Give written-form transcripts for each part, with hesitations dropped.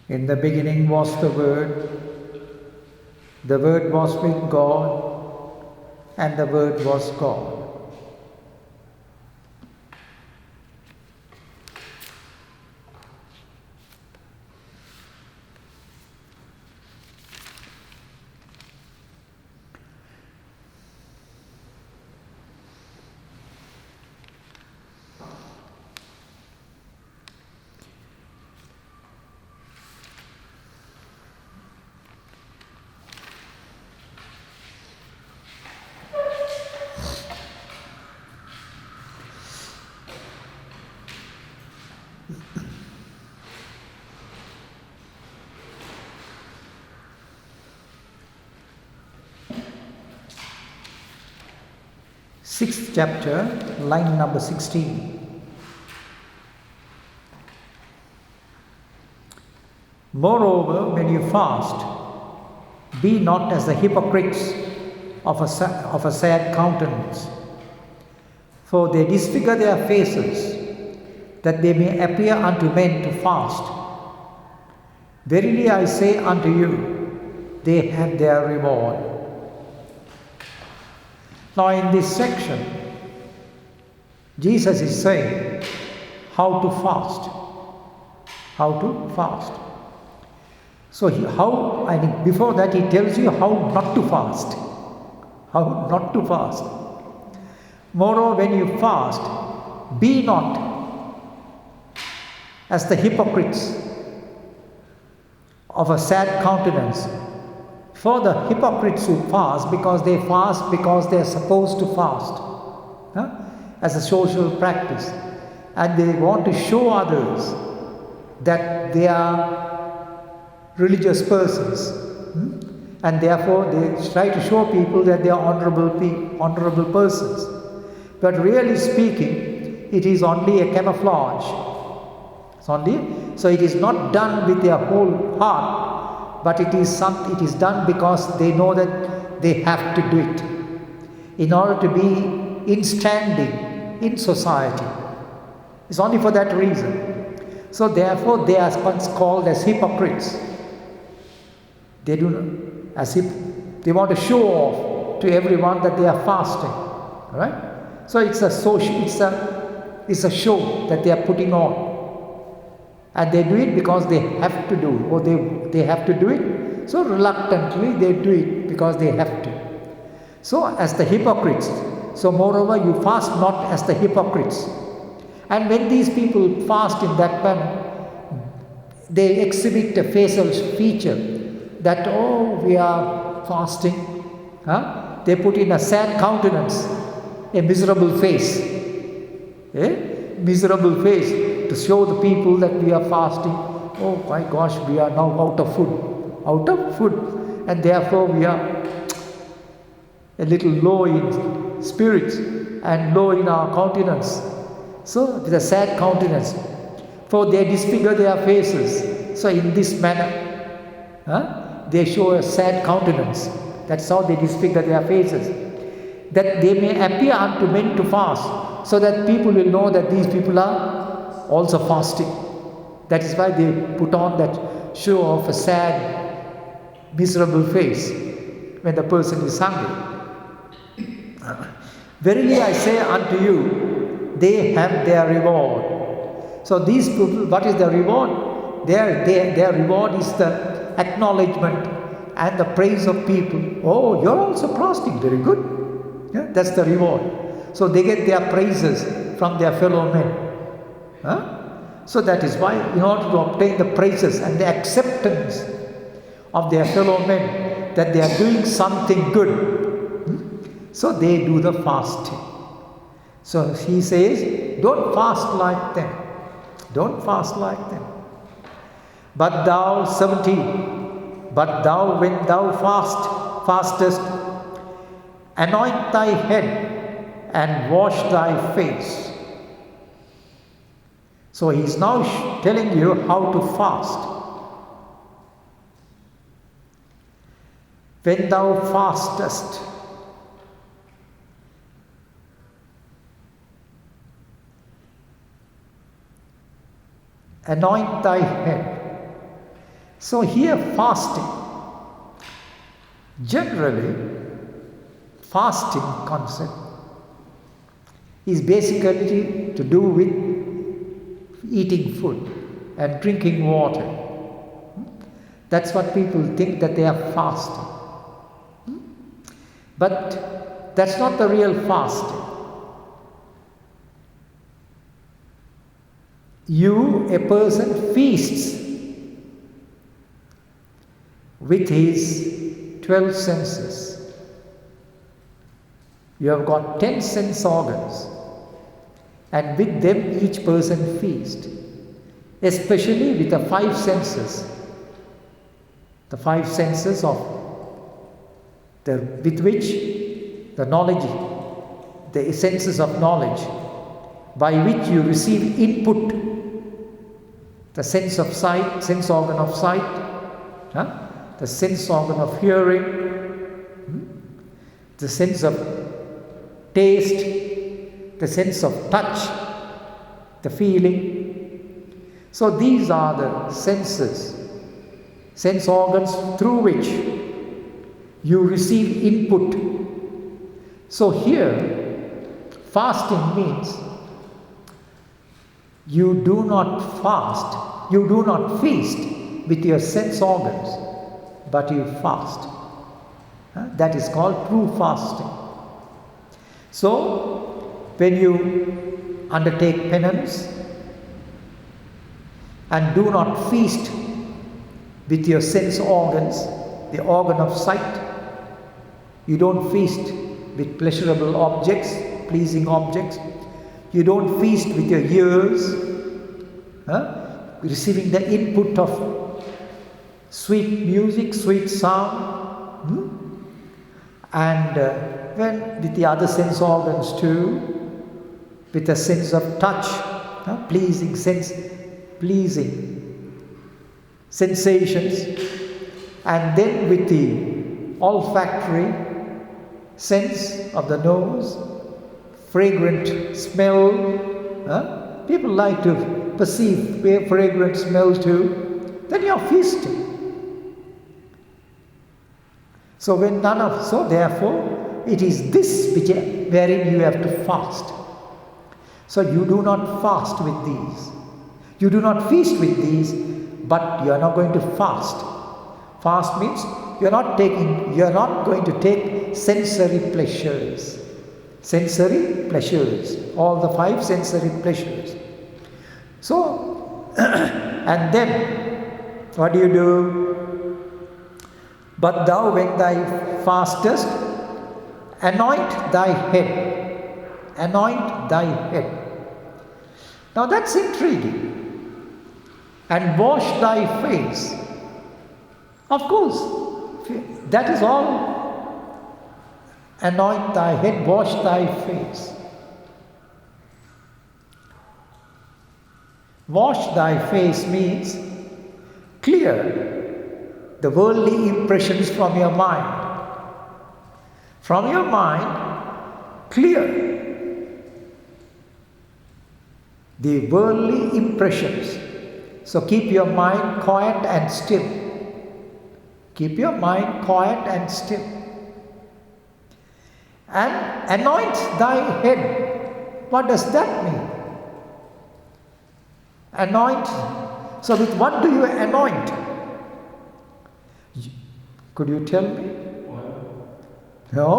In the beginning was the Word was with God, and the Word was God. Sixth chapter, line number 16. Moreover, when you fast, be not as the hypocrites of a sad countenance, for they disfigure their faces, that they may appear unto men to fast. Verily I say unto you, they have their reward. Now in this section, Jesus is saying how to fast. How to fast. So before that he tells you how not to fast. How not to fast. Moreover, when you fast, be not as the hypocrites of a sad countenance. For the hypocrites who fast because they are supposed to fast, as a social practice, and they want to show others that they are religious persons, and therefore they try to show people that they are honorable persons. But really speaking, it is only a camouflage. So it is not done with their whole heart. But it is done because they know that they have to do it in order to be in standing in society. It's only for that reason. So therefore they are called as hypocrites. They they want to show off to everyone that they are fasting. Alright? So it's a show that they are putting on. And they do it because they have to do, or they have to do it. So reluctantly they do it because they have to. So as the hypocrites. So moreover, you fast not as the hypocrites. And when these people fast in that manner, they exhibit a facial feature that, we are fasting. They put in a sad countenance, a miserable face. Miserable face. To show the people that we are fasting. Oh my gosh, we are now out of food, and therefore we are a little low in spirits and low in our countenance. So with a sad countenance, for they disfigure their faces. So in this manner, they show a sad countenance. That's how they disfigure their faces, that they may appear unto men to fast, so that people will know that these people are also fasting. That is why they put on that show of a sad, miserable face when the person is hungry. Verily I say unto you, they have their reward. So these people, what is their reward? Their reward is the acknowledgement and the praise of people. Oh, you're also fasting, very good. Yeah, that's the reward. So they get their praises from their fellow men. So that is why, in order to obtain the praises and the acceptance of their fellow men that they are doing something good, so they do the fasting. So he says, don't fast like them. Don't fast like them. But thou, 17, but thou, when thou fastest, anoint thy head and wash thy face. So he is now telling you how to fast. When thou fastest, anoint thy head. So here fasting, generally fasting concept is basically to do with eating food and drinking water. That's what people think, that they are fasting. But that's not the real fasting. A person feasts with his 12 senses. You have got 10 sense organs, and with them each person feasts, especially with the 5 senses. The 5 senses with which the knowledge, the senses of knowledge, by which you receive input. The sense of sight, sense organ of sight, the sense organ of hearing, the sense of taste, the sense of touch, the feeling. So these are the senses, sense organs through which you receive input. So here, fasting means you do not fast, you do not feast with your sense organs, but you fast. That is called true fasting. So, when you undertake penance and do not feast with your sense organs, the organ of sight, you don't feast with pleasurable objects, pleasing objects, you don't feast with your ears, receiving the input of sweet music, sweet sound, and when with the other sense organs too, with the sense of touch, pleasing sensations, and then with the olfactory sense of the nose, fragrant smell. People like to perceive fragrant smell too. Then you are feasting. So therefore, it is this wherein you have to fast. So you do not fast with these. You do not feast with these, but you are not going to fast. Fast means you are not going to take sensory pleasures. Sensory pleasures, all the 5 sensory pleasures. So, and then, what do? But thou, when thou fastest, anoint thy head. Anoint thy head. Now that's intriguing. And wash thy face. Of course, that is all. Anoint thy head, wash thy face. Wash thy face means clear the worldly impressions from your mind. From your mind, clear the worldly impressions. So keep your mind quiet and still. Keep your mind quiet and still. And anoint thy head. What does that mean? Anoint. So with what do you anoint? Could you tell me? No.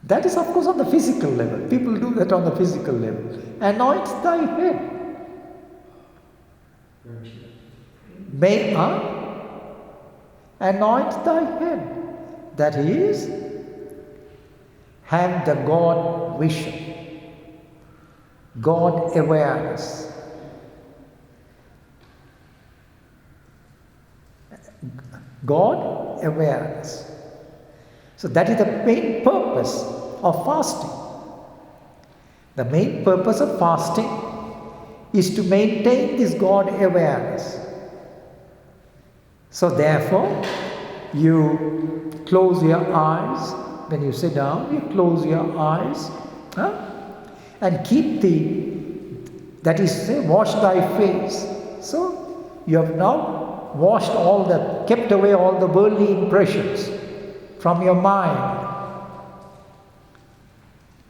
That is of course on the physical level. People do that on the physical level. Anoint thy head. Anoint thy head. That is, have the God vision, God awareness. God awareness. So that is the main purpose of fasting. The main purpose of fasting is to maintain this God awareness. So therefore, you close your eyes. When you sit down, you close your eyes and keep that is, say, wash thy face. So You have now kept away all the worldly impressions from your mind.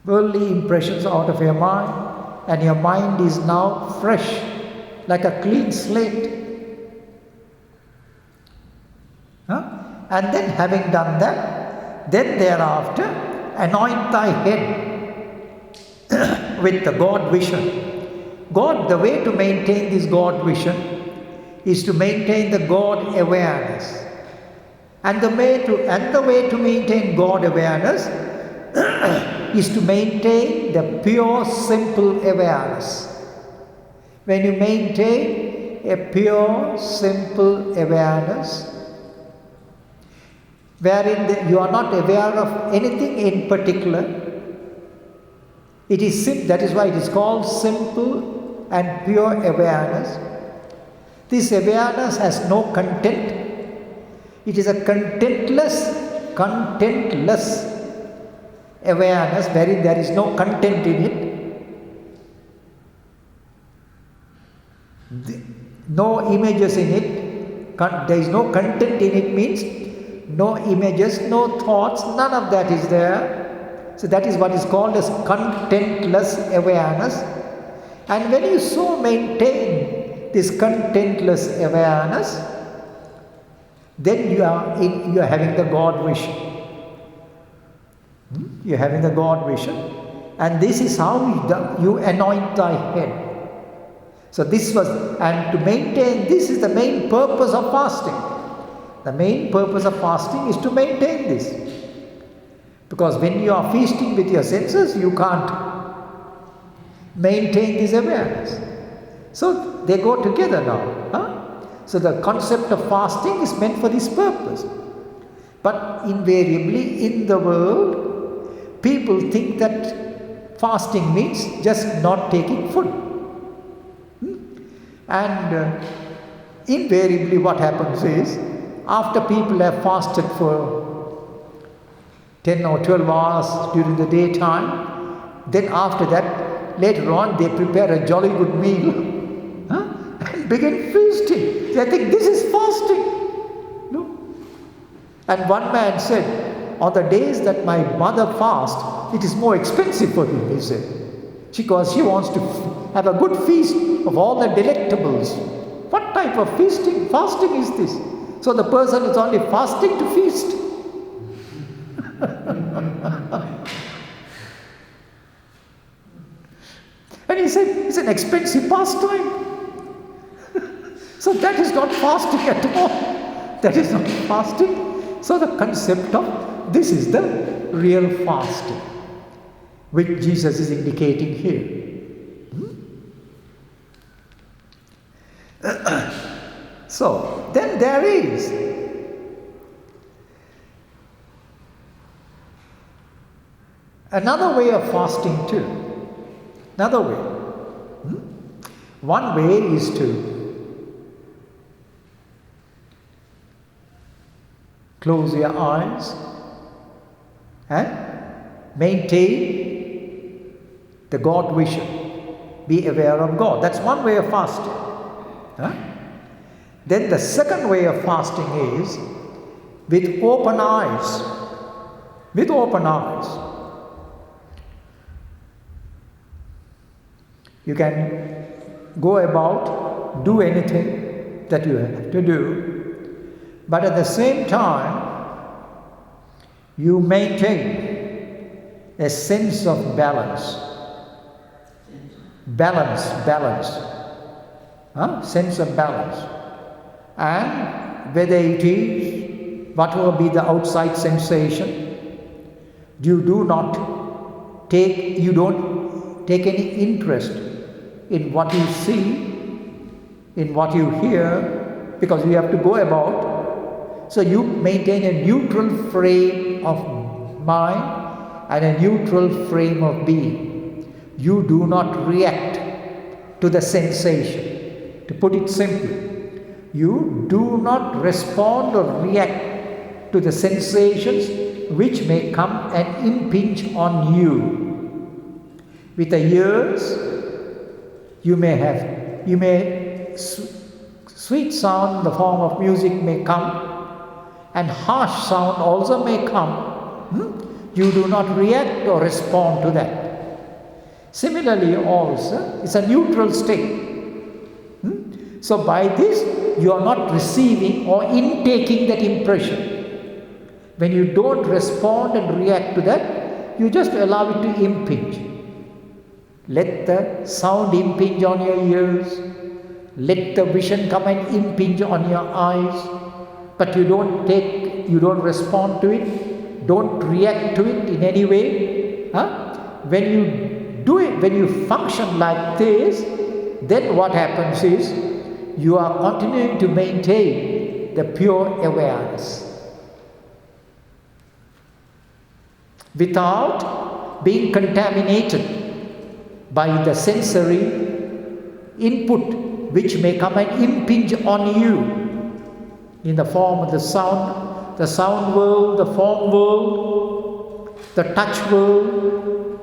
Worldly impressions out of your mind, and your mind is now fresh, like a clean slate. And then having done that, then thereafter anoint thy head with the God vision. The way to maintain this God vision is to maintain the God awareness. And the way to maintain God awareness is to maintain the pure, simple awareness. When you maintain a pure, simple awareness, wherein you are not aware of anything in particular, that is why it is called simple and pure awareness. This awareness has no content. It is a contentless awareness wherein there is no content in it. No images in it. There is no content in it means no images, no thoughts, none of that is there. So that is what is called as contentless awareness. And when you so maintain this contentless awareness, then you are having the God vision. You are having the God vision, and this is how you anoint thy head. So and to maintain, this is the main purpose of fasting. The main purpose of fasting is to maintain this. Because when you are feasting with your senses, you can't maintain this awareness. So they go together now. So the concept of fasting is meant for this purpose. But invariably in the world, people think that fasting means just not taking food. And invariably what happens is, after people have fasted for 10 or 12 hours during the daytime, then after that, later on they prepare a jolly good meal and begin feasting. They think this is fasting. No? And one man said, on the days that my mother fasts, it is more expensive for him, he said, because she wants to have a good feast of all the delectables. What type of fasting is this? So the person is only fasting to feast. And he said, it's an expensive pastime. So that is not fasting at all. That is not fasting. So the concept of this is the real fasting, which Jesus is indicating here. So then there is another way of fasting too. Another way. One way is to close your eyes and maintain the God vision. Be aware of God. That's one way of fasting. Then the second way of fasting is with open eyes. With open eyes. You can go about, do anything that you have to do, but at the same time, you maintain a sense of balance. Sense of balance. And whether it is, whatever be the outside sensation, you don't take any interest in what you see, in what you hear, because you have to go about. So you maintain a neutral frame of mind and a neutral frame of being. You do not react to the sensation. To put it simply, you do not respond or react to the sensations which may come and impinge on you. With the years, you may Sweet sound in the form of music may come, and harsh sound also may come. You do not react or respond to that. Similarly also, it's a neutral state. So by this, you are not receiving or intaking that impression. When you don't respond and react to that, you just allow it to impinge. Let the sound impinge on your ears. Let the vision come and impinge on your eyes. But you don't respond to it. Don't react to it in any way. When you do it, when you function like this, then what happens is, you are continuing to maintain the pure awareness without being contaminated by the sensory input which may come and impinge on you in the form of the sound world, the form world, the touch world,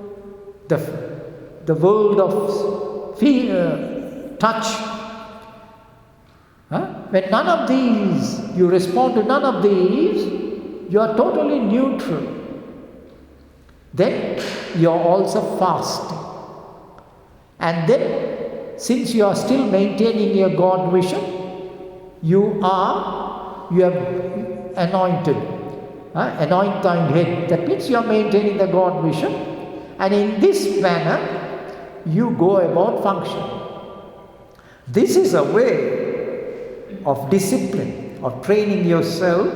the world of touch. When none of these, you respond to none of these, you are totally neutral. Then you are also fasting. And then, since you are still maintaining your God vision, you have anointed, anoint thine head. That means you are maintaining the God vision. And in this manner, you go about functioning. This is a way of discipline, of training yourself,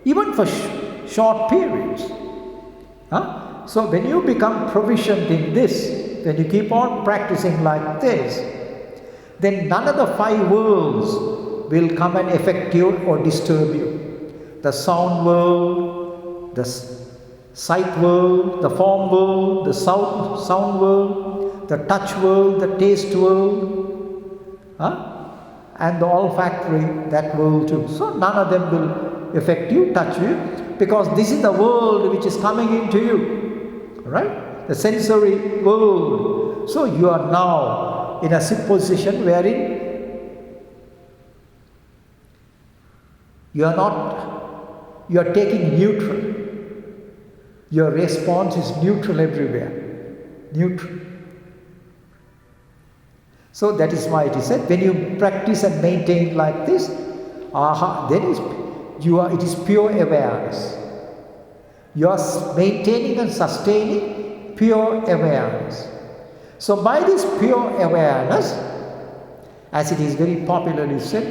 even for short periods. So when you become proficient in this, when you keep on practicing like this, then none of the 5 worlds will come and affect you or disturb you. The sound world, the sight world, the form world, the sound world, the touch world, the taste world, and the olfactory, that world too. So none of them will affect you, touch you, because this is the world which is coming into you, right? The sensory world. So you are now in a position wherein you are taking neutral. Your response is neutral everywhere. Neutral. So that is why it is said, when you practice and maintain like this, then it is pure awareness. You are maintaining and sustaining pure awareness. So by this pure awareness, as it is very popularly said,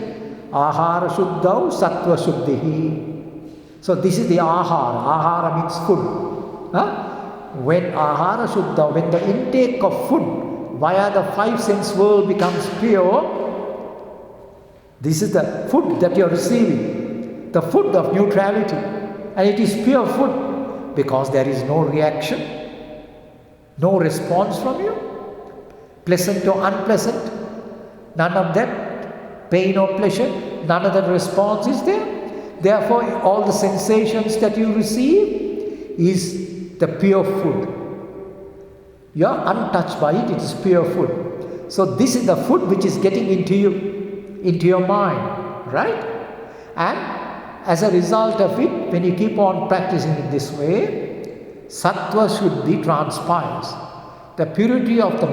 ahara shuddhau sattva shuddhihi. So this is the ahara. Ahara means food. When ahara shuddhau, when the intake of food via the 5 sense world becomes pure, this is the food that you are receiving, the food of neutrality, and it is pure food because there is no reaction, no response from you, pleasant or unpleasant, none of that, pain or pleasure, none of that response is there. Therefore, all the sensations that you receive is the pure food. You are untouched by it, it is pure food. So this is the food which is getting into you, into your mind, right? And as a result of it, when you keep on practicing in this way, sattva shuddhi transpires. The purity of the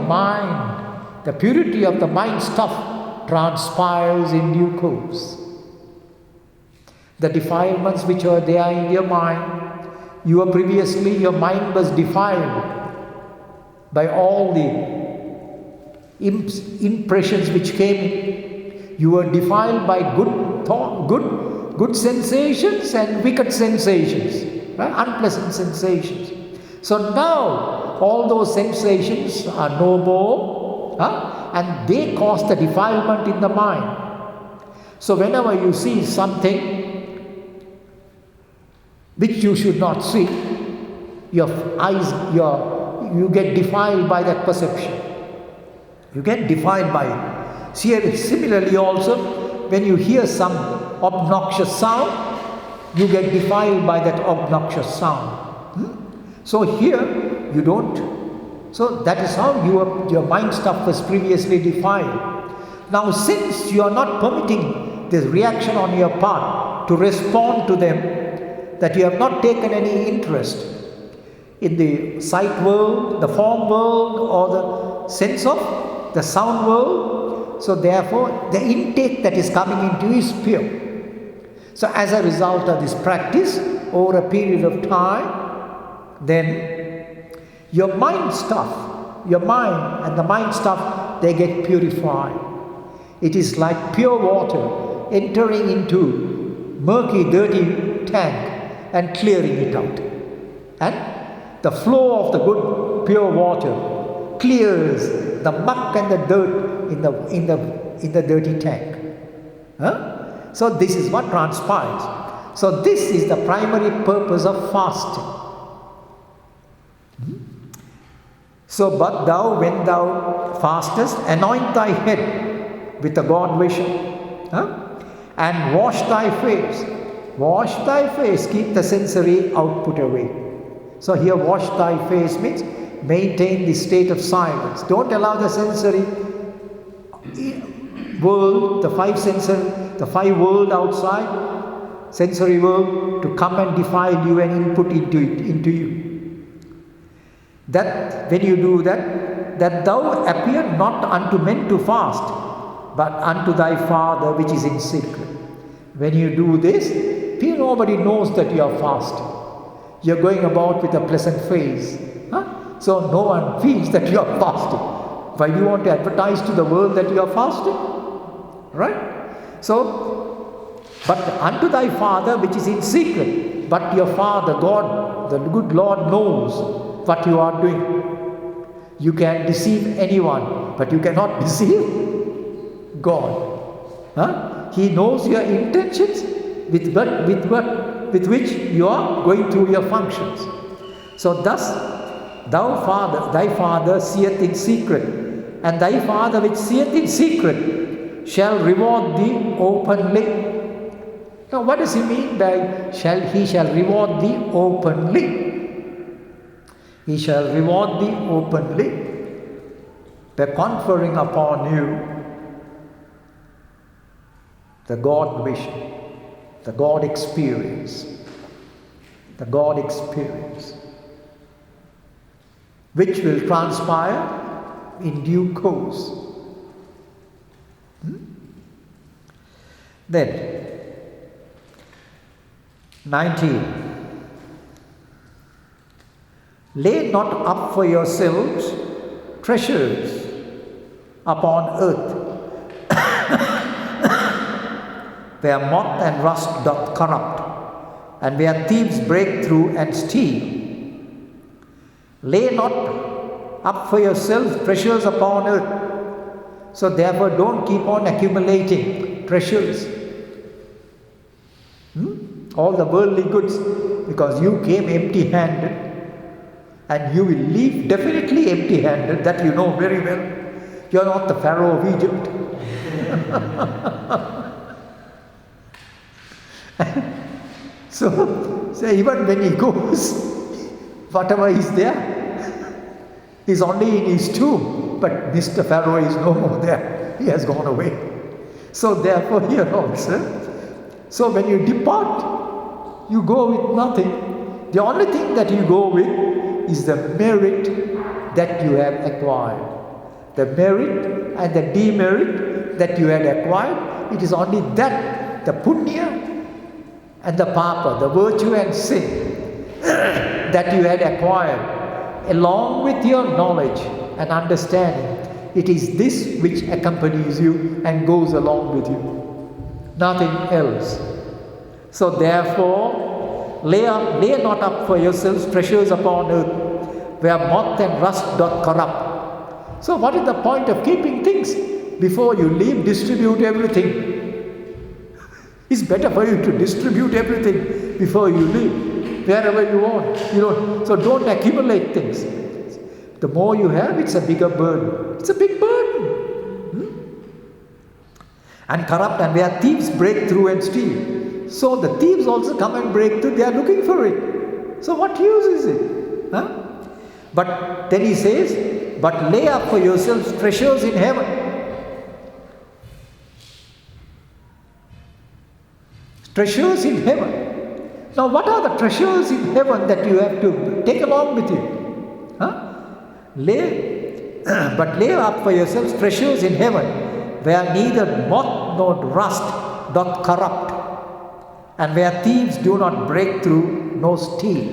mind stuff transpires in due course. The defilements which are there in your mind, your mind was defiled by all the impressions which came in. You were defiled by good thought, good sensations and wicked sensations, right? Unpleasant sensations. So now all those sensations are no more, and they cause the defilement in the mind. So whenever you see something which you should not see, your eyes, you get defiled by that perception. You get defiled by it. Similarly also, when you hear some obnoxious sound, you get defiled by that obnoxious sound. So here, you don't. So that is how your mind stuff was previously defiled. Now, since you are not permitting this reaction on your part to respond to them, that you have not taken any interest in the sight world, the form world, or the sense of the sound world, so therefore the intake that is coming into you is pure. So as a result of this practice over a period of time, then your mind and the mind stuff, they get purified. It is like pure water entering into murky, dirty tank and clearing it out. And the flow of the good, pure water clears the muck and the dirt in the dirty tank. So this is what transpires. So this is the primary purpose of fasting. So, but thou, when thou fastest, anoint thy head with a God vision, and wash thy face. Wash thy face, keep the sensory output away. So here wash thy face means maintain the state of silence. Don't allow the sensory world, the five world outside, sensory world, to come and defile you and input into you. That when you do that, that thou appear not unto men to fast, but unto thy Father which is in secret. When you do this, nobody knows that you are fasting. You are going about with a pleasant face. So no one feels that you are fasting. Why do you want to advertise to the world that you are fasting? Right? So, but unto thy Father which is in secret. But your Father, God, the good Lord knows what you are doing. You can deceive anyone, but you cannot deceive God. He knows your intentions with which you are going through your functions. So thus, thy Father seeth in secret, and thy Father which seeth in secret shall reward thee openly. Now what does he mean by he shall reward thee openly? He shall reward thee openly by conferring upon you the God vision, the God experience, which will transpire in due course. Then, 19. Lay not up for yourselves treasures upon earth, where moth and rust doth corrupt, and where thieves break through and steal. Lay not up for yourselves treasures upon earth. So therefore don't keep on accumulating treasures. All the worldly goods, because you came empty-handed, and you will leave definitely empty-handed, that you know very well. You are not the Pharaoh of Egypt. So even when he goes, whatever is there is only in his tomb, but Mr. Pharaoh is no more there. He has gone away. So therefore here also, so when you depart, you go with nothing. The only thing that you go with is the merit that you have acquired. The merit and the demerit that you had acquired, it is only that, the punya and the papa, the virtue and sin that you had acquired, along with your knowledge and understanding. It is this which accompanies you and goes along with you. Nothing else. So therefore, lay not up for yourselves treasures upon earth, where moth and rust doth corrupt. So what is the point of keeping things? Before you leave, distribute everything. It's better for you to distribute everything before you leave, wherever you want. So don't accumulate things. The more you have, it's a bigger burden. It's a big burden. And corrupt, and where thieves break through and steal. So the thieves also come and break through, they are looking for it. So what use is it? But then he says, but lay up for yourselves treasures in heaven. treasures in heaven. Now, what are the treasures in heaven that you have to take along with you? But lay up for yourselves treasures in heaven, where neither moth nor rust doth corrupt, and where thieves do not break through nor steal.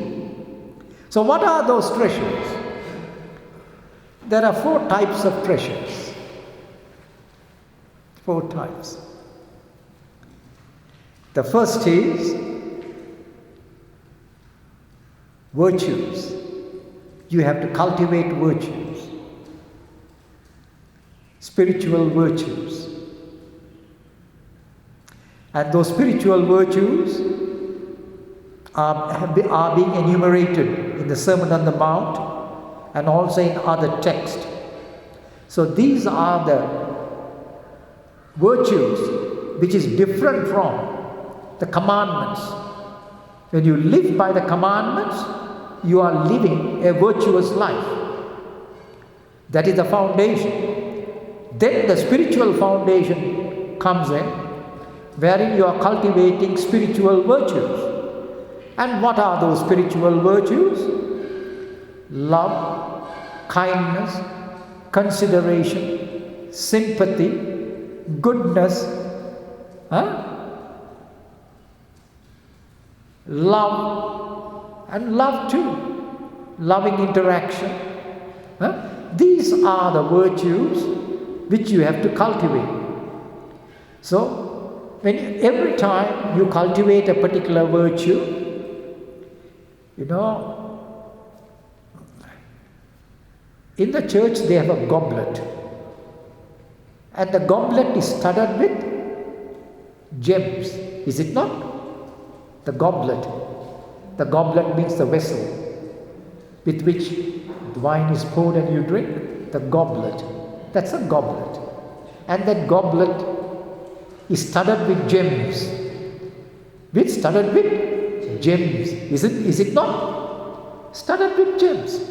So what are those treasures? There are 4 types of treasures. 4 types. The first is virtues. You have to cultivate virtues. Spiritual virtues. And those spiritual virtues are being enumerated in the Sermon on the Mount and also in other texts. So these are the virtues which is different from the commandments. When you live by the commandments, you are living a virtuous life. That is the foundation. Then the spiritual foundation comes in, wherein you are cultivating spiritual virtues. And what are those spiritual virtues? Love, kindness, consideration, sympathy, goodness, love, and love too, loving interaction. These are the virtues which you have to cultivate. So, every time you cultivate a particular virtue, in the church they have a goblet, and the goblet is studded with gems, is it not? The goblet. The goblet means the vessel with which the wine is poured and you drink. The goblet. That's a goblet. And that goblet is studded with gems. Studded with gems. Is it not? Studded with gems.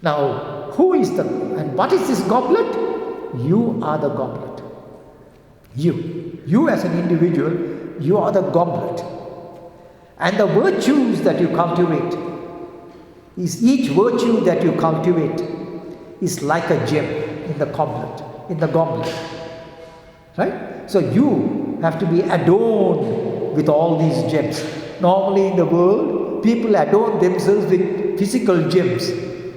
Now, who is and what is this goblet? You are the goblet. You as an individual, you are the goblet. And the virtues that you cultivate, each virtue that you cultivate is like a gem in the goblet. Right? So you have to be adorned with all these gems. Normally in the world, people adorn themselves with physical gems,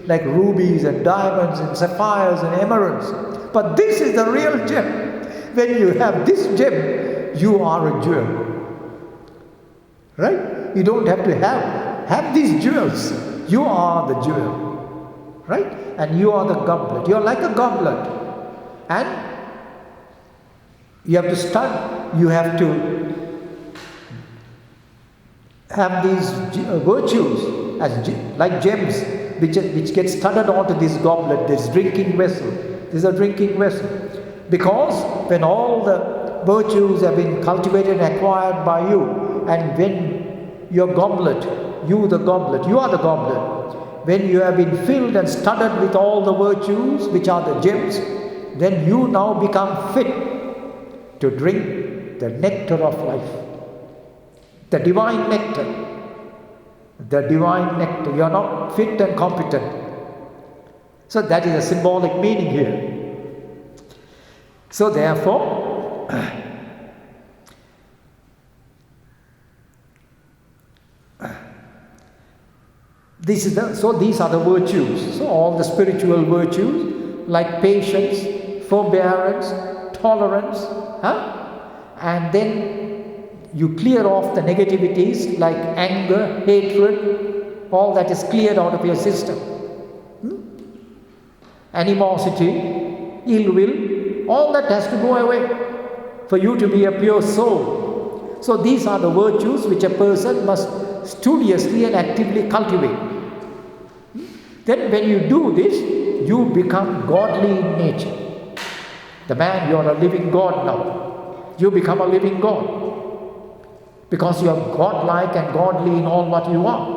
like rubies and diamonds and sapphires and emeralds. But this is the real gem. When you have this gem, you are a jewel. Right? You don't have to have these jewels. You are the jewel. Right? And you are the goblet. You are like a goblet. And you have to start, you have to have these virtues as like gems which get studded onto this goblet, this drinking vessel. This is a drinking vessel. Because when all the virtues have been cultivated and acquired by you, and when your goblet, you are the goblet, when you have been filled and studded with all the virtues which are the gems, then you now become fit to drink the nectar of life. The divine nectar. The divine nectar. You are not fit and competent. So that is a symbolic meaning here. So therefore, these are the virtues. So all the spiritual virtues like patience, forbearance, tolerance, and then you clear off the negativities like anger, hatred, all that is cleared out of your system. Animosity, ill will, all that has to go away for you to be a pure soul. So these are the virtues which a person must studiously and actively cultivate. Then when you do this, you become godly in nature. The man, you are a living God now. You become a living God. Because you are godlike and godly in all what you are.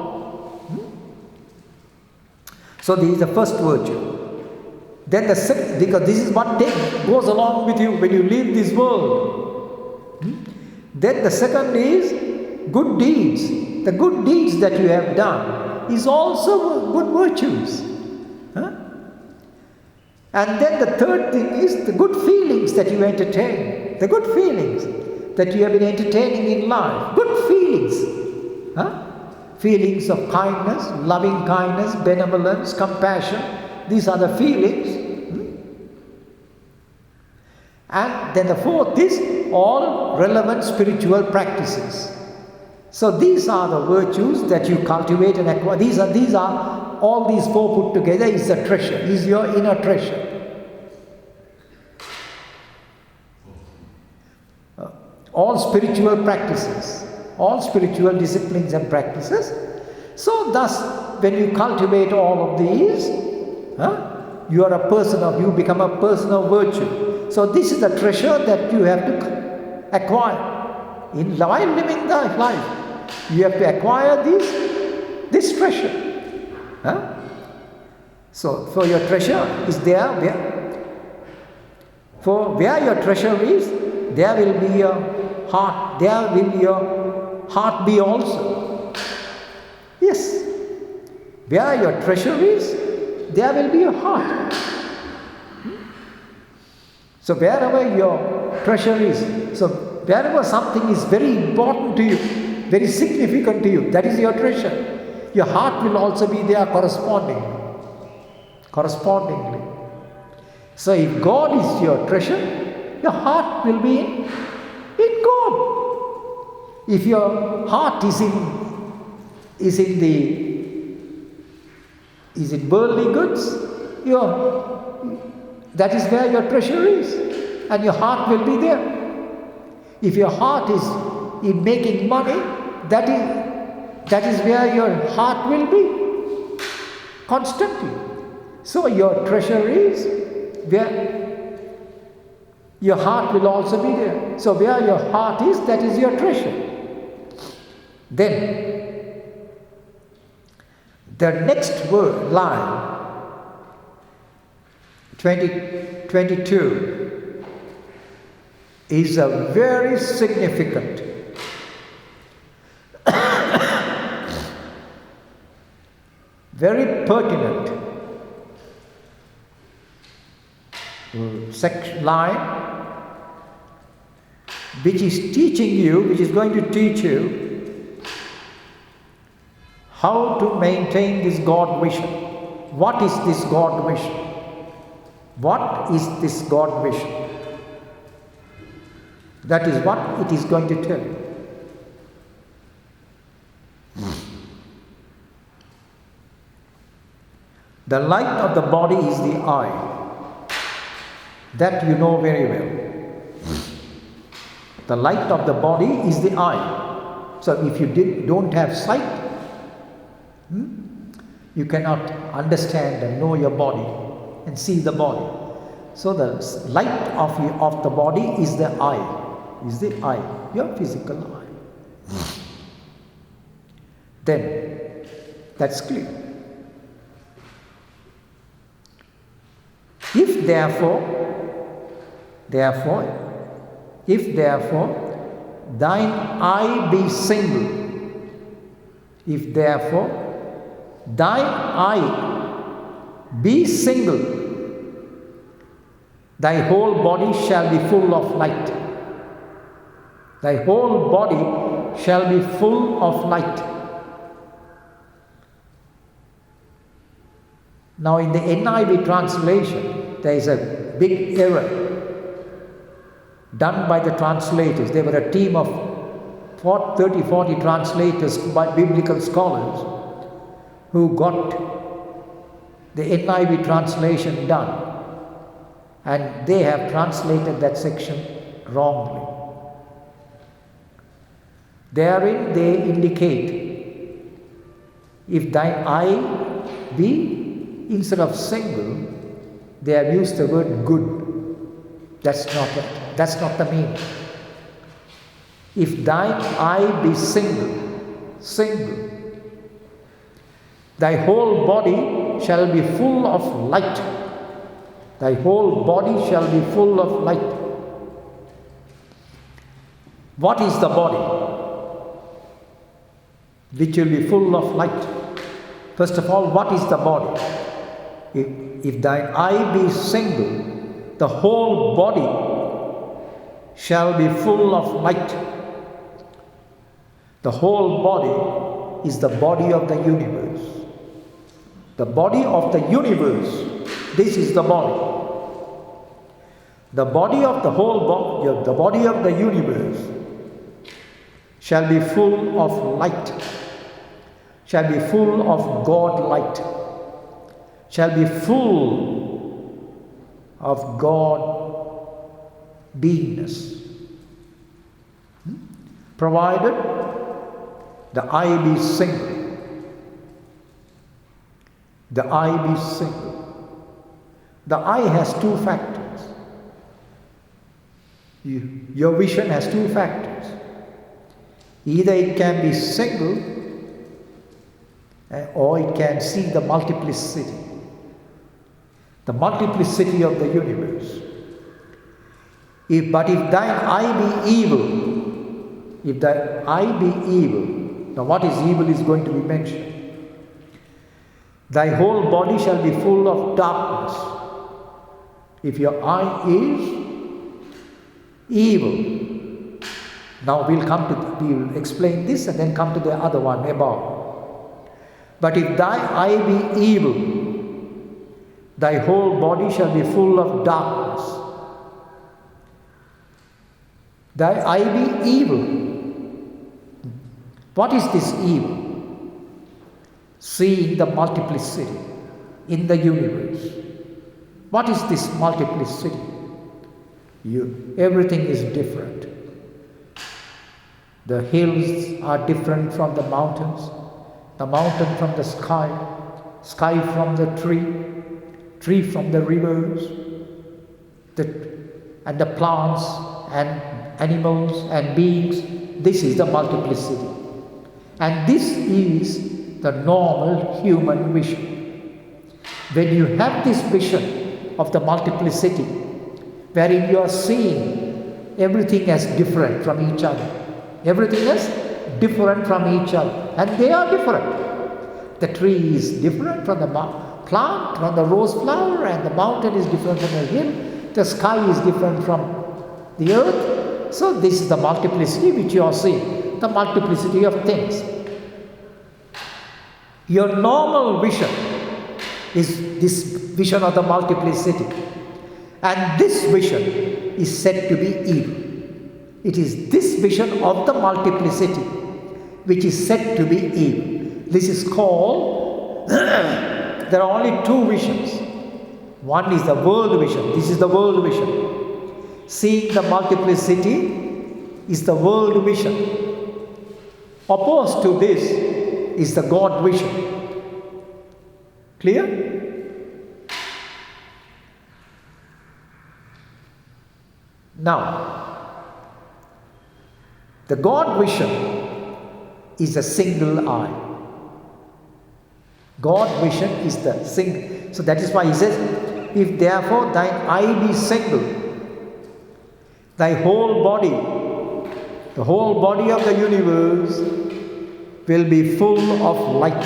So this is the first virtue. Then the second, because this is what goes along with you when you leave this world. Then the second is good deeds. The good deeds that you have done is also good virtues. Huh? And then the third thing is the good feelings that you entertain. The good feelings that you have been entertaining in life. Good feelings. Huh? Feelings of kindness, loving kindness, benevolence, compassion. These are the feelings. And then the fourth is all relevant spiritual practices. So these are the virtues that you cultivate and acquire. These are all these four put together is the treasure, is your inner treasure. All spiritual practices, all spiritual disciplines and practices. So thus, when you cultivate all of these, you are a person of, you become a person of virtue. So this is the treasure that you have to acquire. While living the life, you have to acquire this treasure. So for your treasure is there, where your treasure is, there will be your heart, there will your heart be also. Yes. Where your treasure is, there will be your heart. So wherever your treasure is, so wherever something is very important to you, very significant to you, that is your treasure. Your heart will also be there correspondingly. So if God is your treasure, your heart will be in God. If your heart is in worldly goods, that is where your treasure is, and your heart will be there. If your heart is in making money, that is where your heart will be constantly. So your treasure is where your heart will also be there. So where your heart is, that is your treasure. Then the next word, line 22 is a very significant very pertinent line which is teaching you, which is going to teach you how to maintain this God vision. What is this God vision? What is this God vision? That is what it is going to tell you. The light of the body is the eye. That you know very well. The light of the body is the eye. So if you don't have sight, you cannot understand and know your body and see the body. So the light of the body is the eye, your physical eye. Then, that's clear. If therefore thine eye be single, if therefore thine eye be single, thy whole body shall be full of light. Thy whole body shall be full of light. Now in the NIV translation, there is a big error done by the translators. They were a team of 30-40 translators, by biblical scholars, who got the NIV translation done. And they have translated that section wrongly. Therein they indicate, if thine eye be, instead of single, they have used the word good. That's not the meaning. If thine eye be single, thy whole body shall be full of light. Thy whole body shall be full of light. What is the body? Which will be full of light. First of all, what is the body? If thine eye be single, the whole body shall be full of light. The whole body is the body of the universe. The body of the universe, this is the body. The body of the whole body, the body of the universe shall be full of light, shall be full of God light, shall be full of God beingness. Provided the eye be single. The eye be single. The eye has two factors. Your vision has two factors. Either it can be single or it can see the multiplicity. The multiplicity of the universe. But if thine eye be evil, if thy eye be evil, now what is evil is going to be mentioned. Thy whole body shall be full of darkness. If your eye is evil. Now we will explain this and then come to the other one above. But if thy eye be evil, thy whole body shall be full of darkness. Thy eye be evil. What is this evil? Seeing the multiplicity in the universe. What is this multiplicity? Everything is different. The hills are different from the mountains, the mountain from the sky, sky from the tree from the rivers, and the plants and animals and beings. This is the multiplicity. And this is the normal human vision. When you have this vision of the multiplicity, wherein you are seeing everything as different from each other. Everything is different from each other. And they are different. The tree is different from the plant, from the rose flower, and the mountain is different from the hill. The sky is different from the earth. So this is the multiplicity which you are seeing. The multiplicity of things. Your normal vision is this vision of the multiplicity. And this vision is said to be evil. It is this vision of the multiplicity which is said to be evil. This is called, there are only two visions. One is the world vision. This is the world vision. Seeing the multiplicity is the world vision. Opposed to this is the God vision. Clear? Now, the God vision is a single eye. God vision is the single. So that is why he says, if therefore thine eye be single, thy whole body, the whole body of the universe will be full of light,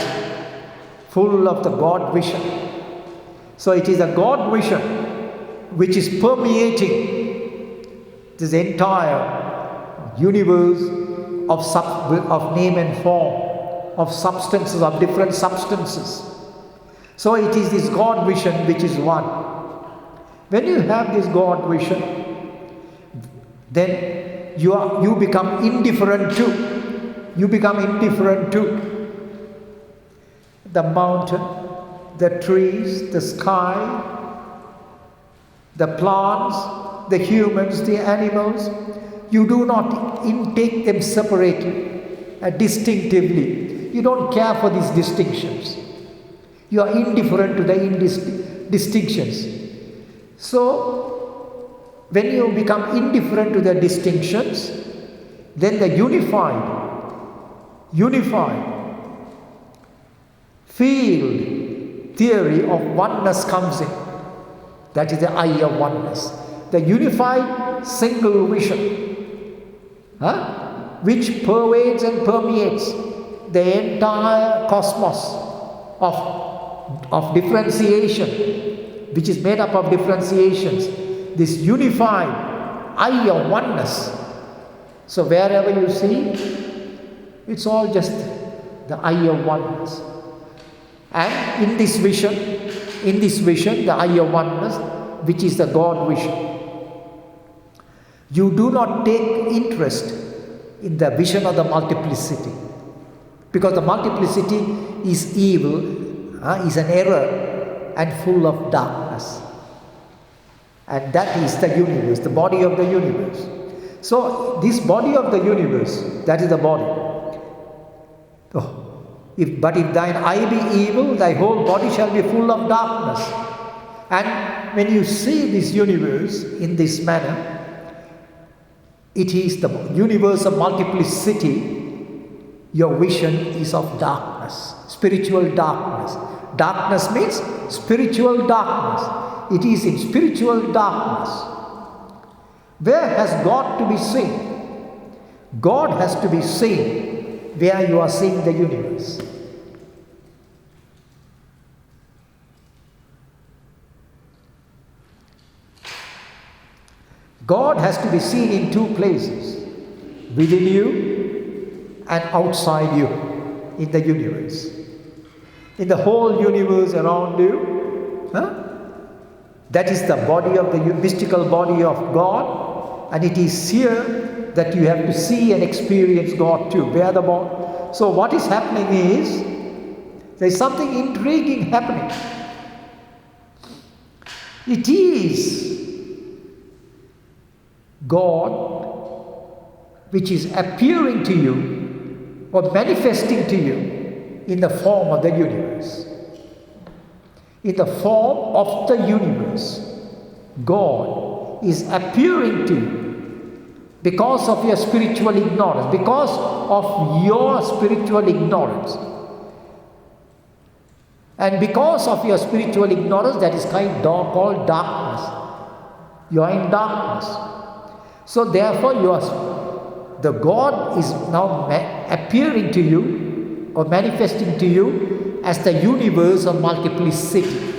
full of the God vision. So it is a God vision which is permeating this entire universe of name and form, of substances, of different substances. So it is this God vision which is one. When you have this God vision, then you become indifferent to. You become indifferent to the mountain, the trees, the sky, the plants, the humans, the animals. You do not intake them separately, distinctively. You don't care for these distinctions. You are indifferent to the distinctions. So, when you become indifferent to the distinctions, then the unified field theory of oneness comes in. That is the eye of oneness. The unified single vision which pervades and permeates the entire cosmos of differentiation, which is made up of differentiations, this unified eye of oneness. So wherever you see, it's all just the eye of oneness. And in this vision, the eye of oneness, which is the God vision, you do not take interest in the vision of the multiplicity, because the multiplicity is evil, is an error and full of darkness. And that is the universe, the body of the universe. So this body of the universe, that is the body. But if thine eye be evil, thy whole body shall be full of darkness. And when you see this universe in this manner, it is the universe of multiplicity. Your vision is of darkness, spiritual darkness. Darkness means spiritual darkness. It is in spiritual darkness. Where has God to be seen? God has to be seen where you are seeing the universe. God has to be seen in two places, within you and outside you, in the universe. In the whole universe around you, that is the body of the mystical body of God, and it is here that you have to see and experience God too. Where the body. So what is happening is, there is something intriguing happening. It is God which is appearing to you or manifesting to you in the form of the universe. In the form of the universe, God is appearing to you because of your spiritual ignorance, because of your spiritual ignorance. And because of your spiritual ignorance, that is called darkness. You are in darkness. So therefore, the God is now appearing to you or manifesting to you as the universe of multiplicity.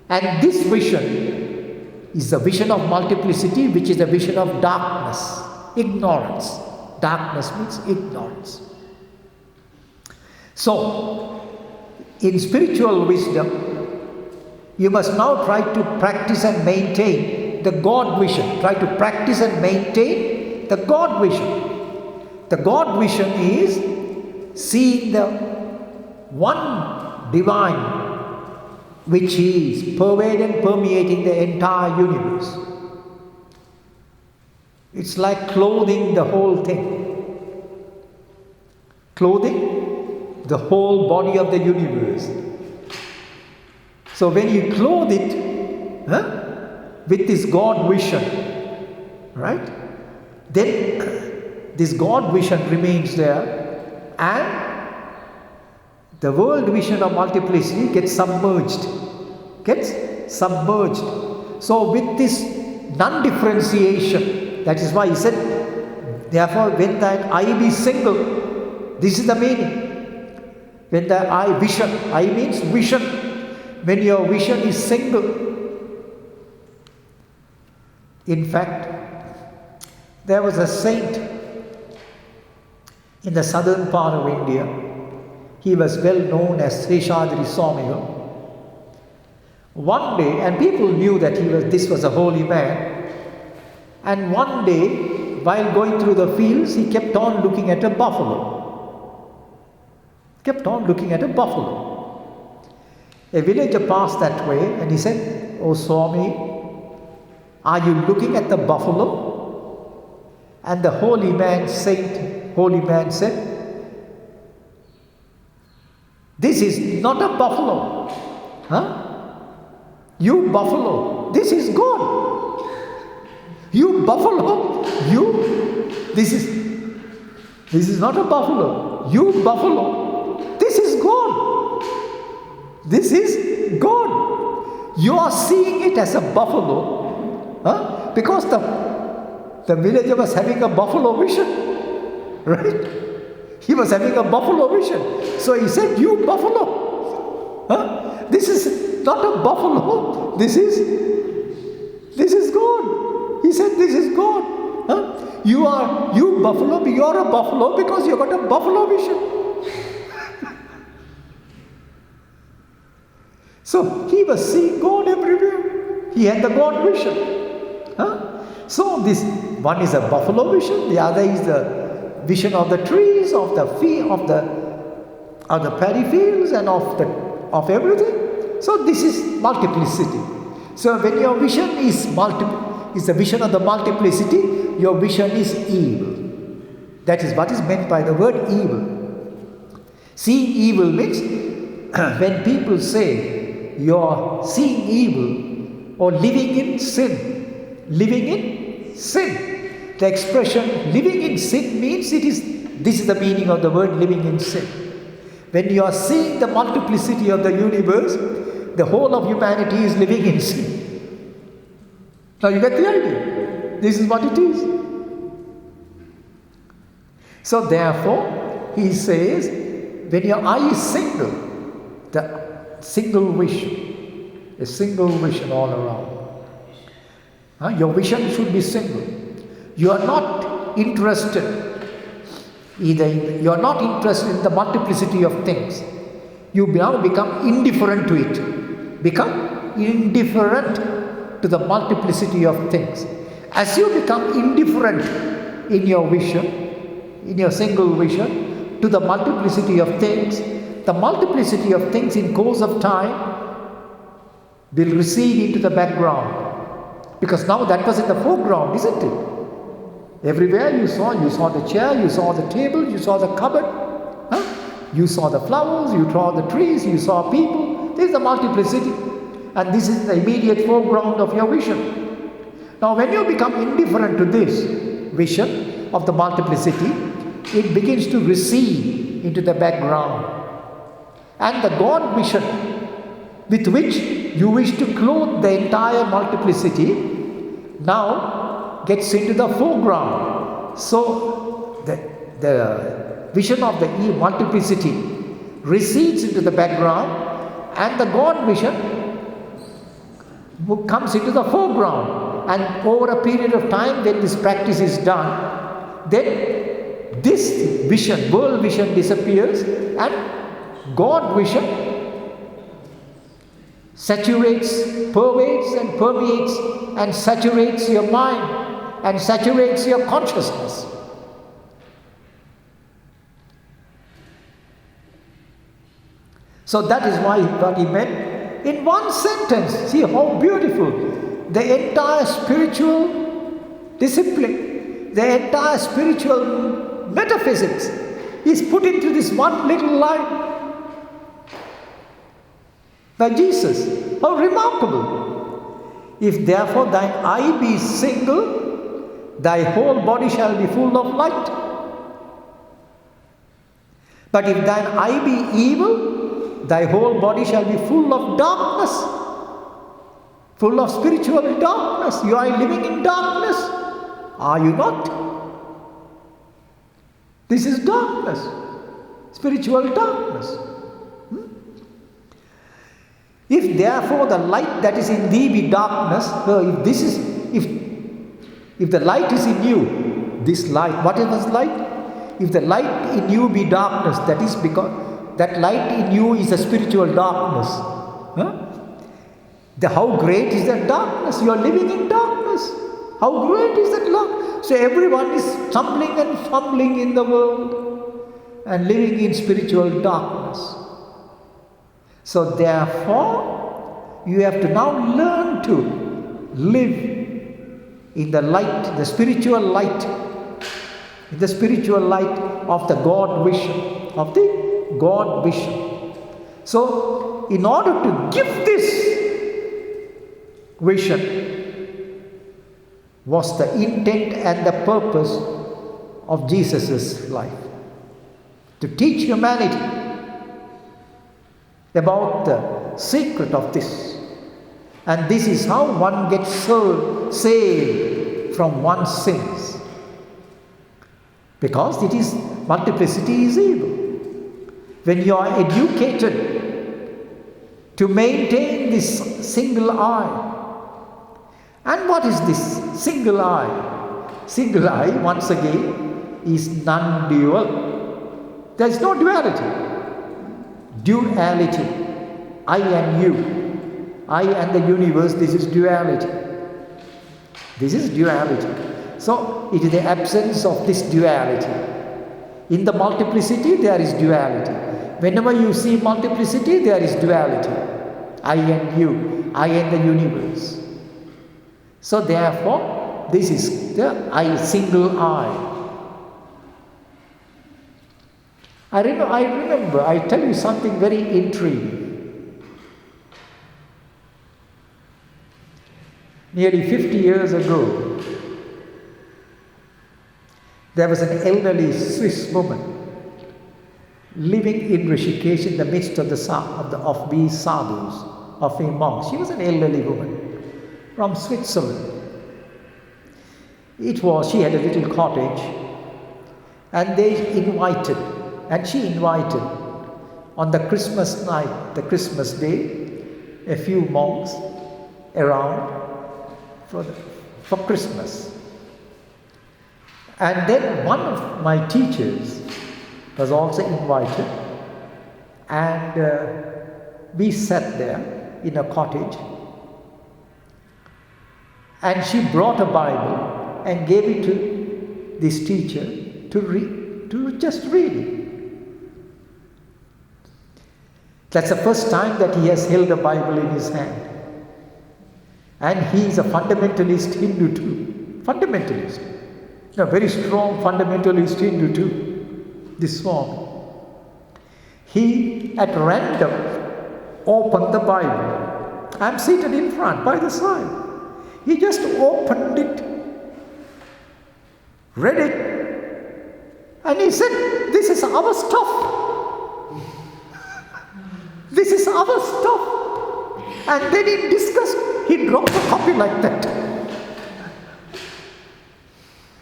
And this vision is the vision of multiplicity, which is the vision of darkness, ignorance. Darkness means ignorance. So, in spiritual wisdom, you must now try to practice and maintain the God vision. Try to practice and maintain the God vision. The God vision is seeing the one divine which is pervading and permeating the entire universe. It's like clothing the whole thing. Clothing the whole body of the universe. So when you clothe it with this God vision, right? Then this God vision remains there, and the world vision of multiplicity gets submerged. So with this non-differentiation, that is why he said, therefore when thine eye be single, this is the meaning. When the eye vision, eye means vision. When your vision is single. In fact, there was a saint in the southern part of India. He was well known as Swami. One day, and people knew that this was a holy man. And one day, while going through the fields, he kept on looking at a buffalo. A villager passed that way and he said, "Oh Swami, are you looking at the buffalo?" And the holy man said, "This is not a buffalo. You buffalo, this is God. You buffalo, this is not a buffalo. You buffalo, this is God. This is God. You are seeing it as a buffalo, because The villager was having a buffalo vision, right? He was having a buffalo vision. So he said, "You buffalo, huh? This is not a buffalo. This is God." He said, "This is God. Huh? You buffalo, you are a buffalo because you got a buffalo vision." So he was seeing God everywhere. He had the God vision. Huh? So this one is a buffalo vision, the other is the vision of the trees, of the paddy fields, and of everything. So this is multiplicity. So when your vision is the vision of the multiplicity, your vision is evil. That is what is meant by the word evil. Seeing evil means when people say you're seeing evil or living in sin. Living in sin. The expression living in sin means this is the meaning of the word living in sin. When you are seeing the multiplicity of the universe, the whole of humanity is living in sin. Now you get the idea. This is what it is. So therefore, he says, when your eye is single, the single vision, a single vision all around. Your vision should be single. You are not interested you are not interested in the multiplicity of things. You now become indifferent to it. Become indifferent to the multiplicity of things. As you become indifferent in your vision, in your single vision, to the multiplicity of things, the multiplicity of things in course of time will recede into the background. Because now that was in the foreground, isn't it? Everywhere you saw the chair, you saw the table, you saw the cupboard, you saw the flowers, you saw the trees, you saw people. This is the multiplicity. And this is the immediate foreground of your vision. Now when you become indifferent to this vision of the multiplicity, it begins to recede into the background. And the God vision with which you wish to clothe the entire multiplicity now gets into the foreground. So the vision of the multiplicity recedes into the background, and the God vision comes into the foreground. And over a period of time, when this practice is done, then this vision, world vision, disappears, and God vision saturates, pervades and permeates and saturates your mind and saturates your consciousness. So that is what he meant in one sentence. See how beautiful. The entire spiritual discipline, the entire spiritual metaphysics is put into this one little line by Jesus. How remarkable! If therefore thine eye be single, thy whole body shall be full of light. But if thine eye be evil, thy whole body shall be full of darkness, full of spiritual darkness. You are living in darkness, are you not? This is darkness, spiritual darkness. If therefore the light that is in thee be darkness, if the light is in you, this light, what is this light? If the light in you be darkness, that is because that light in you is a spiritual darkness. How great is that darkness? You are living in darkness. How great is that darkness? So everyone is stumbling and fumbling in the world and living in spiritual darkness. So therefore, you have to now learn to live in the light, the spiritual light, in the spiritual light of the God vision, of the God vision. So, in order to give this vision was the intent and the purpose of Jesus' life. To teach humanity about the secret of this. And this is how one gets saved from one's sins. Because it is, multiplicity is evil. When you are educated to maintain this single eye. And what is this single eye? Single eye, once again, is non-dual. There is no duality. Duality. I and you. I and the universe, this is duality. This is duality. So, it is the absence of this duality. In the multiplicity, there is duality. Whenever you see multiplicity, there is duality. I and you. I and the universe. So, therefore, this is the I, single I. I remember, I tell you something very intriguing. Nearly 50 years ago, there was an elderly Swiss woman living in Rishikesh in the midst of these sadhus, of the monks. She was an elderly woman from Switzerland. She had a little cottage, and she invited on the Christmas night, the Christmas day, a few monks around for Christmas. And then one of my teachers was also invited, and we sat there in a cottage, and she brought a Bible and gave it to this teacher to just read it. That's the first time that he has held a Bible in his hand. And he is a fundamentalist Hindu too. Fundamentalist. A very strong fundamentalist Hindu too. This Swami. He at random opened the Bible. I'm seated in front by the side. He just opened it, read it, and he said, "This is our stuff. This is our stuff." And then in disgust, he dropped the copy like that.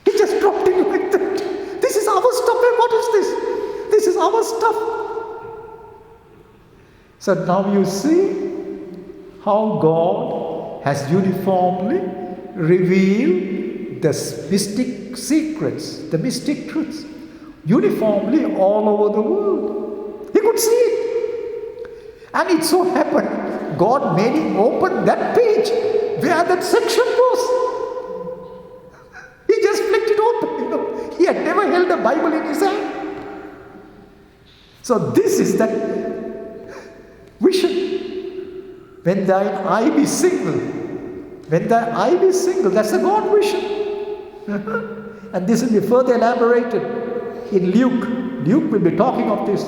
He just dropped it like that. This is our stuff. What is this? This is our stuff. So now you see how God has uniformly revealed the mystic secrets, the mystic truths, uniformly all over the world. He could see it. And it so happened, God made him open that page where that section was. He just flicked it open. He had never held a Bible in his hand. So this is that vision. When thine eye be single. When thine eye be single, that's a God vision. And this will be further elaborated in Luke. Luke will be talking of this.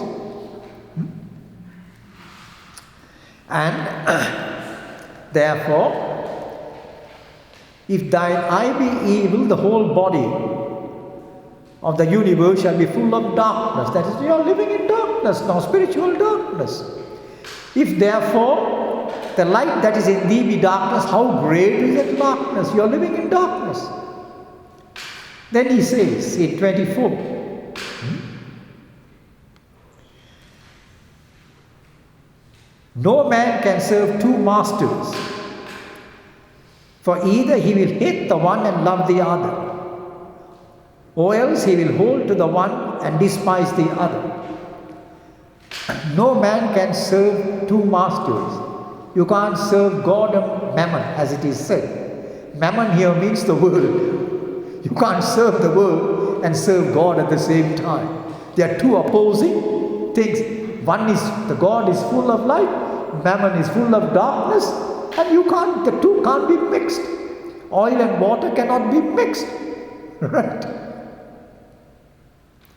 And therefore, if thine eye be evil, the whole body of the universe shall be full of darkness. That is, you are living in darkness now, spiritual darkness. If therefore the light that is in thee be darkness, how great is that darkness? You are living in darkness. Then he says in 24, no man can serve two masters, for either he will hate the one and love the other, or else he will hold to the one and despise the other. No man can serve two masters. You can't serve God and mammon, as it is said. Mammon here means the world. You can't serve the world and serve God at the same time. They are two opposing things. One is, the God is full of light, mammon is full of darkness, and the two can't be mixed. Oil and water cannot be mixed. Right?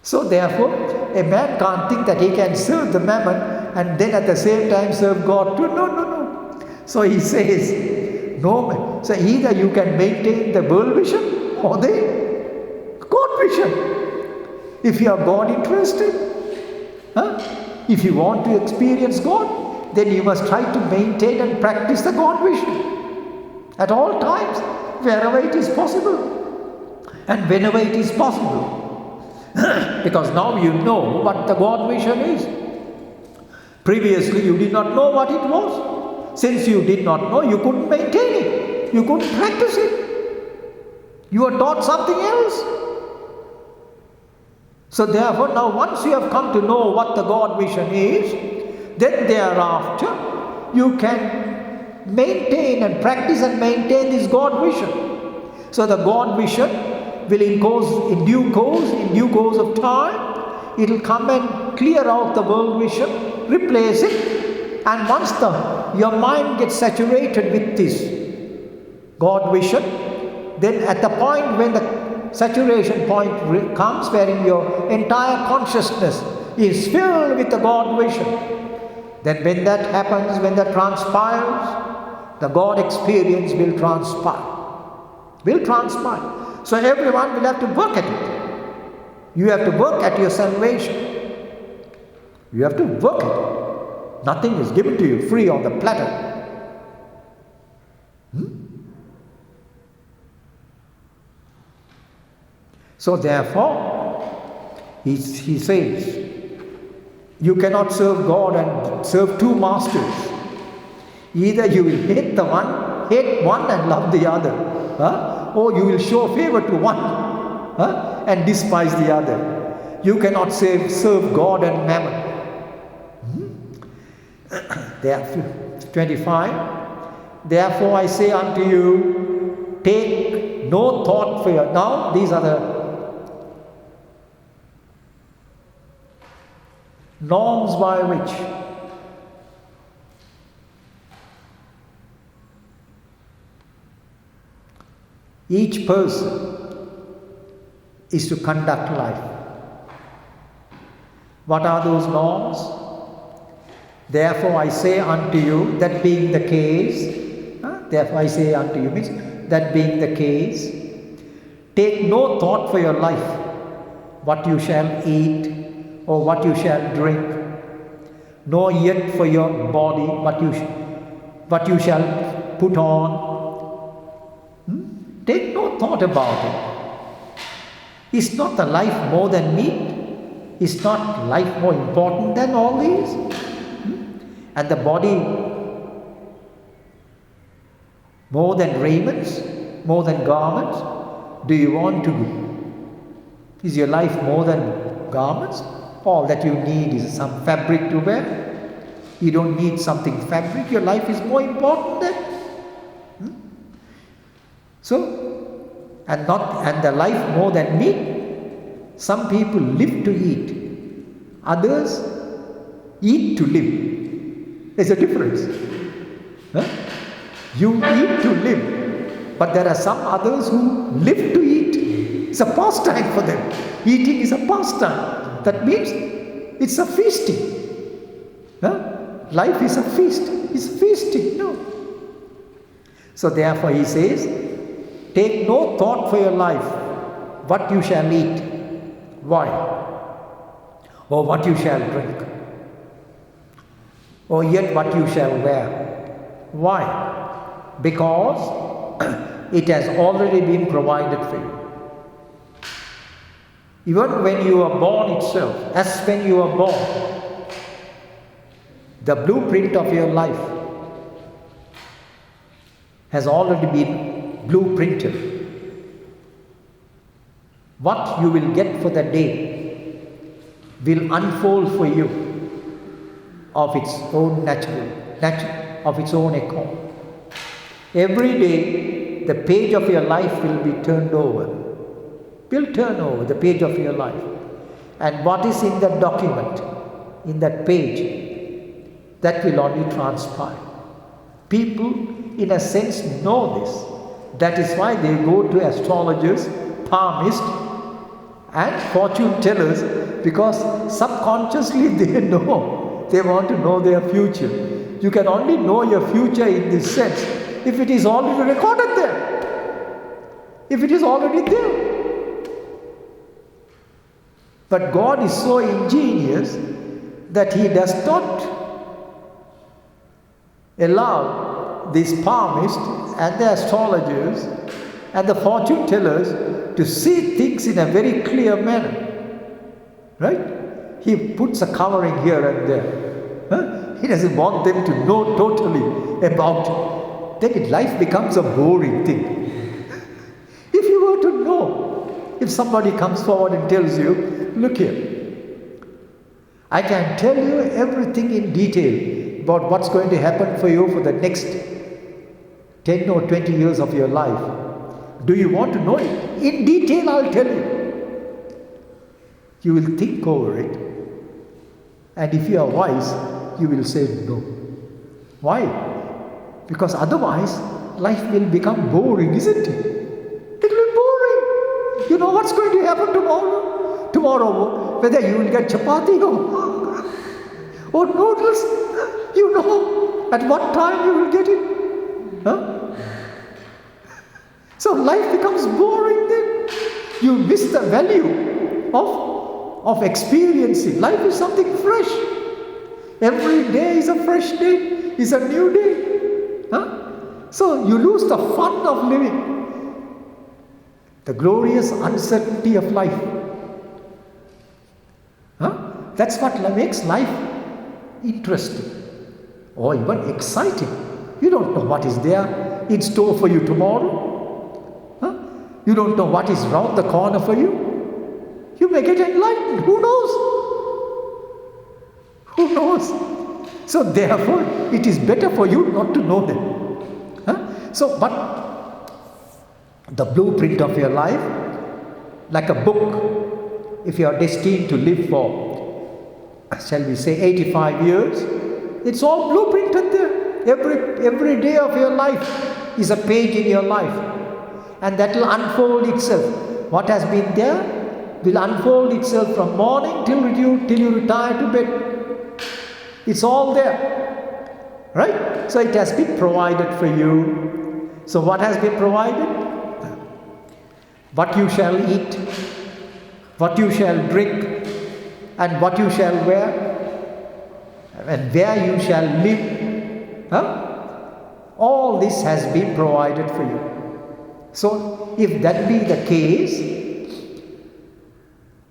So therefore, a man can't think that he can serve the mammon and then at the same time serve God too. No. So he says, no man. So either you can maintain the world vision or the God vision. If you are God interested, if you want to experience God, then you must try to maintain and practice the God vision at all times, wherever it is possible. And whenever it is possible. Because now you know what the God vision is. Previously you did not know what it was. Since you did not know, you couldn't maintain it. You couldn't practice it. You were taught something else. So therefore now once you have come to know what the God vision is, then thereafter you can maintain and practice and maintain this God vision. So the God vision will in due course of time, it will come and clear out the world vision, replace it, and once your mind gets saturated with this God vision, then at the point when the saturation point comes, wherein your entire consciousness is filled with the God vision, then when that happens, when that transpires, the God experience will transpire. So everyone will have to work at it. You have to work at your salvation. You have to work at it. Nothing is given to you free on the platter. So therefore, he says, you cannot serve God and serve two masters. Either you will hate one and love the other. Or you will show favor to one and despise the other. You cannot serve God and mammon. Therefore, 25. Therefore I say unto you, take no thought for your... Now these are the norms by which each person is to conduct life. What are those norms? Therefore I say unto you, that being the case, therefore I say unto you means, that being the case, take no thought for your life, what you shall eat or what you shall drink, nor yet for your body, what you shall put on. Take no thought about it. Is not the life more than meat? Is not life more important than all these? And the body more than raiments, more than garments? Do you want to? Is your life more than garments? All that you need is some fabric to wear. You don't need something fabric. Your life is more important than. So, and the life more than meat. Some people live to eat. Others eat to live. There's a difference. You eat to live. But there are some others who live to eat. It's a pastime for them. Eating is a pastime. That means it's a feasting. Life is a feast. It's feasting. No. So therefore he says, take no thought for your life, what you shall eat, why, or what you shall drink, or yet what you shall wear. Why? Because it has already been provided for you. Even when you are born itself, as when you are born, the blueprint of your life has already been blueprinted. What you will get for the day will unfold for you of its own of its own accord. Every day, the page of your life will be turned over. Will turn over the page of your life. And what is in that document, in that page, that will only transpire. People, in a sense, know this. That is why they go to astrologers, palmists, and fortune tellers, because subconsciously they know. They want to know their future. You can only know your future in this sense if it is already recorded there. If it is already there. But God is so ingenious that He does not allow these palmists and the astrologers and the fortune tellers to see things in a very clear manner. Right? He puts a covering here and there. Huh? He doesn't want them to know totally about it. Then life becomes a boring thing. If you were to know, if somebody comes forward and tells you, look here, I can tell you everything in detail about what's going to happen for you for the next 10 or 20 years of your life. Do you want to know it? In detail, I'll tell you. You will think over it. And if you are wise, you will say no. Why? Because otherwise, life will become boring, isn't it? It will be boring. You know what's going to happen tomorrow? Tomorrow, whether you will get chapati or noodles, you know at what time you will get it. Huh? So life becomes boring then. You miss the value of experiencing. Life is something fresh. Every day is a fresh day, is a new day. Huh? So you lose the fun of living, the glorious uncertainty of life. Huh? That's what makes life interesting or even exciting. You don't know what is there in store for you tomorrow. Huh? You don't know what is round the corner for you. You may get enlightened. Who knows? Who knows? So therefore, it is better for you not to know them. Huh? So, but the blueprint of your life, like a book, if you are destined to live for, shall we say, 85 years, it's all blueprinted there. Every day of your life is a page in your life. And that will unfold itself. What has been there will unfold itself from morning till you retire to bed. It's all there. Right? So it has been provided for you. So what has been provided? What you shall eat, what you shall drink, and what you shall wear, and where you shall live. Huh? All this has been provided for you. So if that be the case,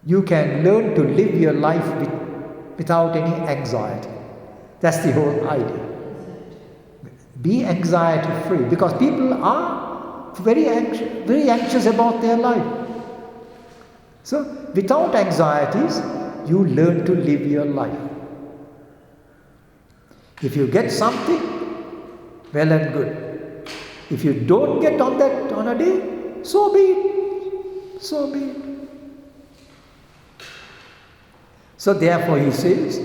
you can learn to live your life without any anxiety. That's the whole idea. Be anxiety free, because people are very anxious about their life. So without anxieties, you learn to live your life. If you get something, well and good. If you don't get on a day, so be it. So be it. So therefore he says,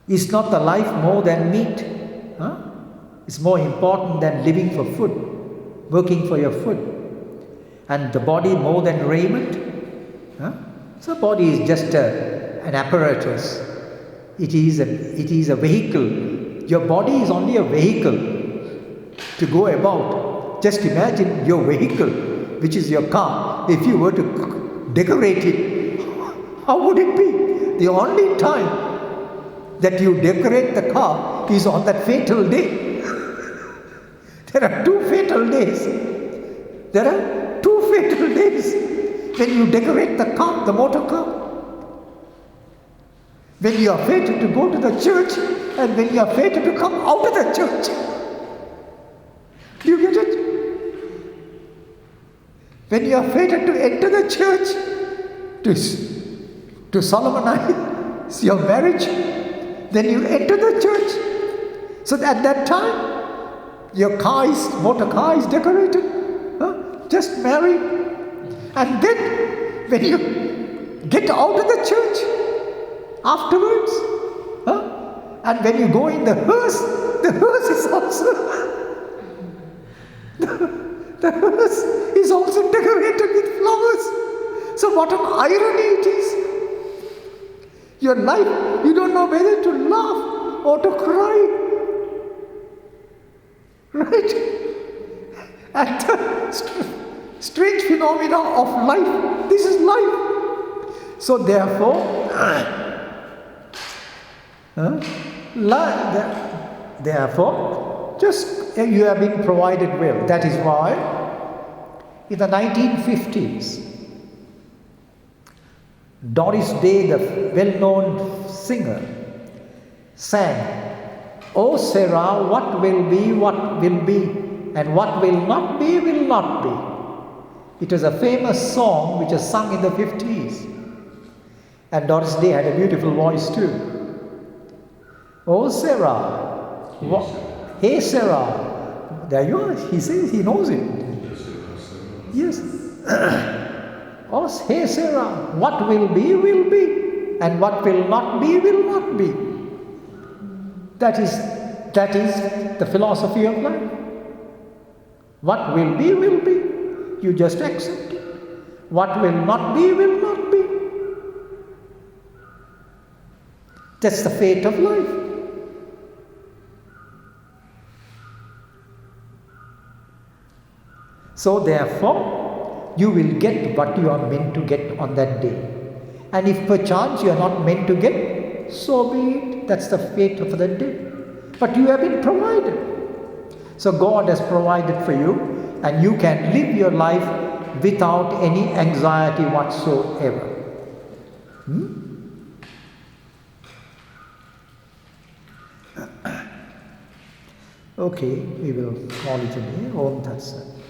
is not the life more than meat? Huh? It's more important than living for food, working for your food. And the body more than raiment? Huh? So body is just an apparatus. It is a vehicle. Your body is only a vehicle to go about. Just imagine your vehicle, which is your car. If you were to decorate it, how would it be? The only time that you decorate the car is on that fatal day. There are two fatal days. There are two fatal days when you decorate the car, the motor car. When you are fated to go to the church and when you are fated to come out of the church. Do you get it? When you are fated to enter the church, to solemnize your marriage, then you enter the church. So at that time, your motor car is decorated. Just marry. And then, when you get out of the church, afterwards, and when you go in the hearse is also, the hearse is also decorated with flowers. So what an irony it is. Your life, you don't know whether to laugh or to cry. Right? And the strange phenomena of life. This is life. So therefore, just you have been provided well. That is why in the 1950s, Doris Day, the well-known singer, sang, "Oh Sarah, what will be, and what will not be, will not be." It was a famous song which was sung in the 50s. And Doris Day had a beautiful voice too. "Oh Sarah, hey Sarah," there you are, he says, he knows it. Yes. "Oh, hey Sarah, what will be, and what will not be, will not be." That is the philosophy of life. What will be, you just accept it. What will not be, will not be. That's the fate of life. So therefore, you will get what you are meant to get on that day. And if perchance you are not meant to get, so be it. That's the fate of the day. But you have been provided. So God has provided for you, and you can live your life without any anxiety whatsoever. Okay, we will call it a day. Om Tat Sat.